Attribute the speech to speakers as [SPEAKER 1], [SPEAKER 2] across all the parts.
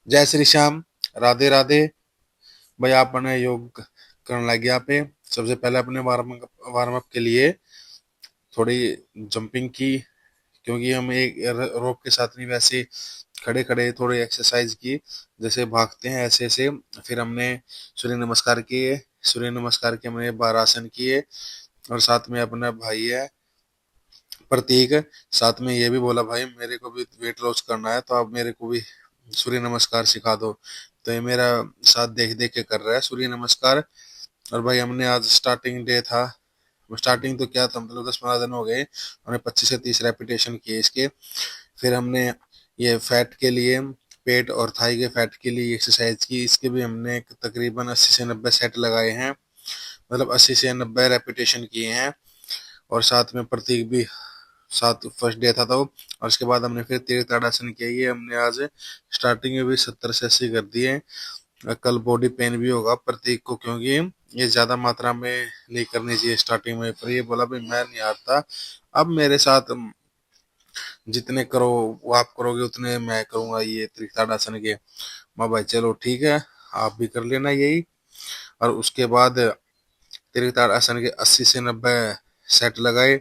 [SPEAKER 1] जय श्री श्याम। राधे राधे। भाई आपने योग करने लग गया पे। सबसे पहले अपने वार्म अप के लिए थोड़ी जंपिंग की, क्योंकि हम एक रोप के साथ नहीं, वैसे खड़े खड़े थोड़ी एक्सरसाइज की, जैसे भागते हैं ऐसे ऐसे। फिर हमने सूर्य नमस्कार किए। सूर्य नमस्कार के हमने 12 आसन किए। और साथ में अपना भाई है प्रतीक, साथ में ये भी बोला भाई मेरे को भी वेट लॉस करना है, तो आप मेरे को भी सूर्य नमस्कार सिखा दो। तो ये मेरा साथ देख देख के कर रहा है सूर्य नमस्कार। और भाई हमने आज स्टार्टिंग डे था। स्टार्टिंग तो क्या था, मतलब 10-15 दिन हो गए, हमने 25 से 30 रेपिटेशन किए इसके। फिर हमने ये फैट के लिए, पेट और थाई के फैट के लिए एक्सरसाइज की। इसके भी हमने तकरीबन 80 से 90 सेट लगाए हैं, मतलब 80 से 90 रेपिटेशन किए हैं। और साथ में प्रतीक भी साथ फर्स्ट डे था तो। और उसके बाद हमने फिर तीर ताड़ासन किया। ये हमने आज स्टार्टिंग में भी 70 से 80 कर दिए। कल बॉडी पेन भी होगा प्रतीक को, क्योंकि ये ज्यादा मात्रा में नहीं करनी चाहिए स्टार्टिंग में, पर ये बोला भाई मैं नहीं आता, अब मेरे साथ जितने करो वो आप करोगे उतने मैं करूंगा ये त्रिताड़ासन के। मैं भाई चलो ठीक है, आप भी कर लेना यही। और उसके बाद त्रिताड़ासन के 80 से 90 सेट लगाए।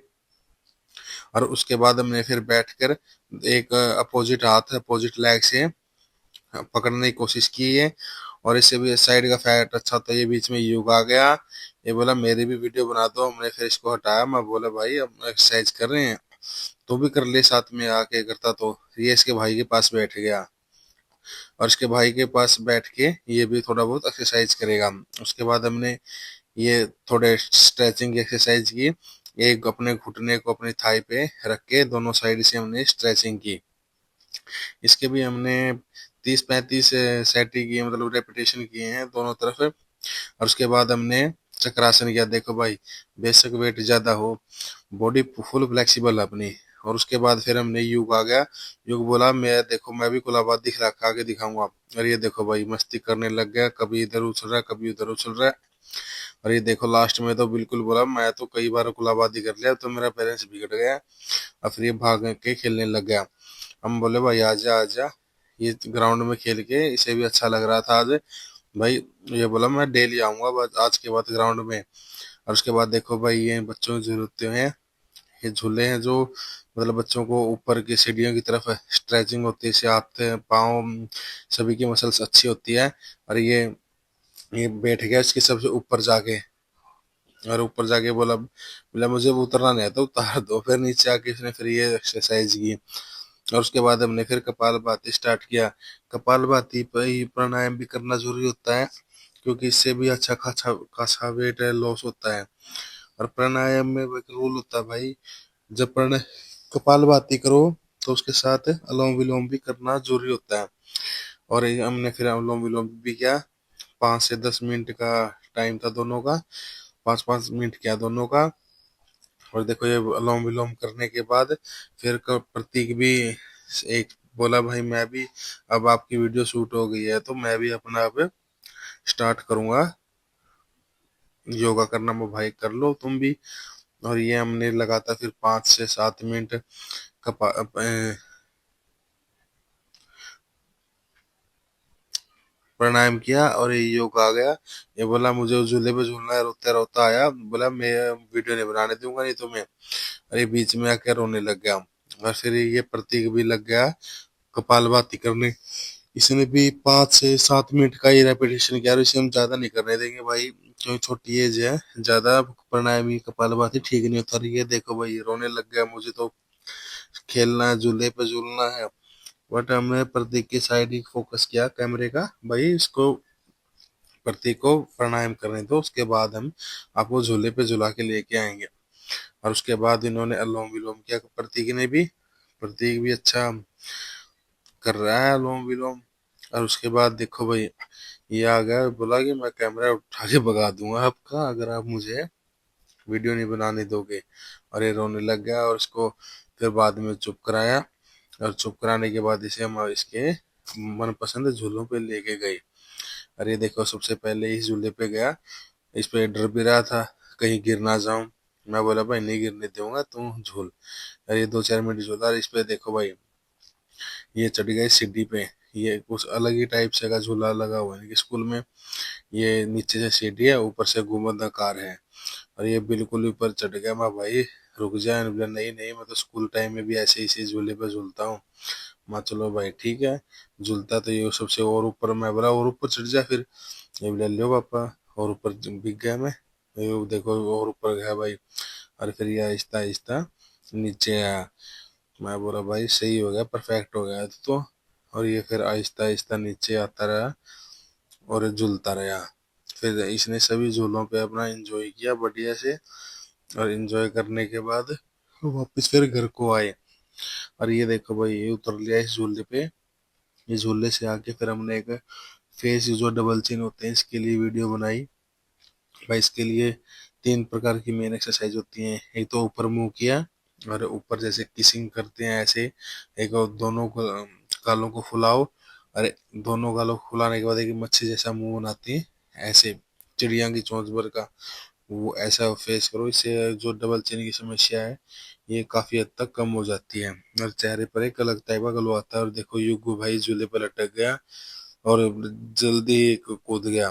[SPEAKER 1] और उसके बाद हमने फिर बैठकर एक अपोजिट हाथ अपोजिट लेग से पकड़ने की कोशिश की है। और इससे भी साइड का फैट अच्छा था, ये बीच में युग आ गया। ये बोला मेरी भी वीडियो बना दो, हमने फिर इसको हटाया। मैं बोला भाई हम एक्सरसाइज कर रहे हैं, तो भी कर ले साथ में आके करता। तो ये इसके भाई के पास बैठ गया, और इसके भाई के पास बैठ के ये भी थोड़ा बहुत एक्सरसाइज करेगा। उसके बाद हमने ये थोड़े स्ट्रेचिंग की एक्सरसाइज की। एक अपने घुटने को अपनी थाई पे रख के दोनों साइड से हमने स्ट्रेचिंग की। इसके भी हमने 30-35 सेट ही किए, मतलब रेपिटेशन किए हैं दोनों तरफ। और उसके बाद हमने चक्रासन किया। देखो भाई, बेशक वेट ज्यादा हो, बॉडी फुल फ्लेक्सिबल है अपनी। और उसके बाद फिर हमने योग आ गया। योग बोला मैं देखो मैं भी कुलाबात दिखा आगे दिखाऊंगा। और ये देखो भाई मस्ती करने लग गया, कभी इधर उछल रहा है कभी उधर उछल रहा है। और ये देखो लास्ट में तो बिल्कुल बोला मैं तो कई बार कुलाबादी कर लिया, तो मेरा बैलेंस बिगड़ गया। और फिर ये भाग के खेलने लग गया। हम बोले भाई आजा आजा, ये ग्राउंड में खेल के इसे भी अच्छा लग रहा था आज। भाई ये बोला मैं डेली आऊंगा बस आज के बाद ग्राउंड में। और उसके बाद देखो भाई ये बच्चों के झूलते हैं, ये झूले हैं जो मतलब बच्चों को ऊपर की सीढ़ियों की तरफ स्ट्रेचिंग होती है, इससे हाथ पाँव सभी की मसल्स अच्छी होती है। और ये बैठ गया इसके सबसे ऊपर जाके। और ऊपर जाके बोला बोला मुझे वो उतरना नहीं आता, उतार दो। फिर नीचे आके इसने फिर ये एक्सरसाइज की। और उसके बाद हमने फिर कपालभाति स्टार्ट किया। कपालभाति पर ही प्राणायाम भी करना जरूरी होता है, क्योंकि इससे भी अच्छा खासा खासा वेट लॉस होता है। और प्राणायाम में एक रूल होता है भाई, जब कपालभाति करो तो उसके साथ अनुलोम विलोम भी करना जरूरी होता है। और ये हमने फिर अनुलोम विलोम भी किया। 5 से 10 मिनट का टाइम था दोनों का, 5-5 मिनट किया दोनों का। और देखो ये अनुलोम विलोम करने के बाद फिर प्रतीक भी एक बोला भाई मैं भी, अब आपकी वीडियो शूट हो गई है तो मैं भी अपना अब स्टार्ट करूंगा योगा करना। मैं भाई कर लो तुम भी। और ये हमने लगातार फिर 5 से 7 मिनट कपा प्राणायाम किया। और ये योग आ गया। ये बोला मुझे उस झूले पे झूलना है, रोता रोता आया, बोला मैं वीडियो नहीं बनाने दूंगा नहीं तो मैं। अरे बीच में आकर रोने लग गया। और फिर ये प्रतीक भी लग गया कपालभाति करने। इसने भी 5 से 7 मिनट का ही रेपिटेशन किया, और इसे हम ज्यादा नहीं करने देंगे भाई, क्योंकि छोटी एज है, ज्यादा प्राणायाम ही कपालभाति ठीक नहीं होता। और ये देखो भाई ये रोने लग गया, मुझे तो खेलना है झूले पे झूलना है। बट हमने प्रतीक की साइड ही फोकस किया कैमरे का, भाई इसको प्रतीक को प्राणायाम करने दो, उसके बाद हम आपको झूले पे झुला के लेके आएंगे। और उसके बाद इन्होंने अनुलोम विलोम किया प्रतीक ने भी। प्रतीक भी अच्छा कर रहा है अनुलोम विलोम। और उसके बाद देखो भाई ये आ गया, बोला कि मैं कैमरा उठा के भगा दूंगा आपका अगर आप मुझे वीडियो नहीं बनाने दोगे। और ये रोने लग गया, और इसको फिर बाद में चुप कराया। और चुप कराने के बाद इसे हम इसके मनपसंद झूलों पे लेके गए। अरे देखो सबसे पहले इस झूले पे गया, इस पे डर भी रहा था कहीं गिर ना जाऊं। मैं बोला भाई नहीं गिरने दूंगा तू झूल। अरे 2-4 मिनट झूला। और इस पे देखो भाई ये चढ़ गए सीढ़ी पे। ये कुछ अलग ही टाइप से का झूला लगा हुआ है कि स्कूल में। ये नीचे से सीढ़ी है, ऊपर से घुमावदार है। और ये बिल्कुल ऊपर चढ़ गया। मैं भाई रुक जा। बोला नहीं नहीं, मैं तो स्कूल टाइम में भी ऐसे इसी झूले पे झूलता हूँ। मैं चलो भाई ठीक है। झूलता तो ये सबसे और ऊपर। मैं बोला और ऊपर चढ़ जा फिर। ये बोला लो पापा। और ऊपर बिक गया मैं। ये देखो और ऊपर गया भाई। और फिर ये आहिस्ता आहिस्ता नीचे आया। मैं बोला भाई सही हो गया, परफेक्ट हो गया तो। और ये फिर आहिस्ता आहिस्ता नीचे आता रहा और झूलता रहा। फिर इसने सभी झूलों पे अपना एंजॉय किया बढ़िया से। और एंजॉय करने के बाद वापस फिर घर को आए। और ये देखो भाई ये उतर लिया इस झूले पे। ये झूले से आके फिर हमने एक फेस जो डबल चिन होते हैं इसके लिए वीडियो बनाई। भाई इसके लिए 3 प्रकार की मेन एक्सरसाइज होती हैं। एक तो ऊपर मुंह किया, और ऊपर जैसे किसिंग करते हैं ऐसे। एक और दोनों गालों को फुलाओ। और दोनों गालों को फुलाने के बाद एक मच्छी जैसा मुंह बनाती है ऐसे, चिड़िया की चोंच भर का। वो ऐसा फेस करो। इससे जो डबल चिन की समस्या है ये काफी हद तक कम हो जाती है। और चेहरे पर एक अलग टाइप का ग्लो आता है। और देखो युग भाई झूले पर लटक गया और जल्दी कूद गया।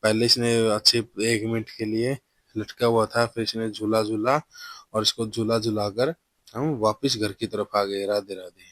[SPEAKER 1] पहले इसने अच्छे 1 मिनट के लिए लटका हुआ था, फिर इसने झूला झूला। और इसको झूला झूला कर हम वापिस घर की तरफ आ गए। राधे राधे।